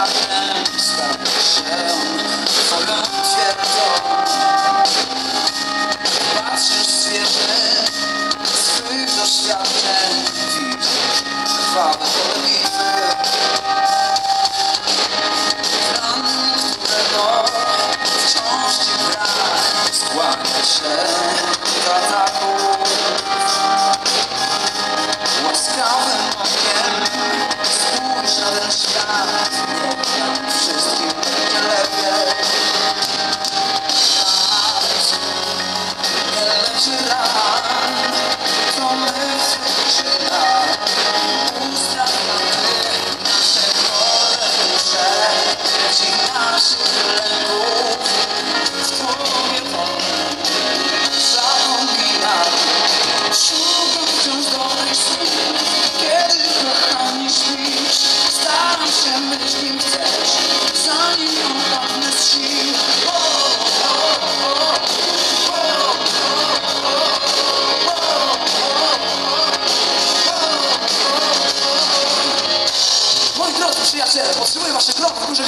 pragnę stać się twoją twierdzą. Patrzysz w świeże swych doświadczeń, widzisz krwawe modlitwy, rany, którego wciąż ci brak. Skłania się do ataku łaskawym okiem. Spójrz na ten świat, niech nam wszystkim będzie lepiej. Nie leczy ran, to my w swych czynach uzdrawiamy nasze chore dusze, dzieci naszych lęków w Tobie wolnym zapominam. Szukam wciąż dobrych słów, kiedy kochani śpisz. Staram się być kim chcesz, zanim opadnę z sił. Moi drodzy przyjaciele, potrzebuję waszych rąk w górze.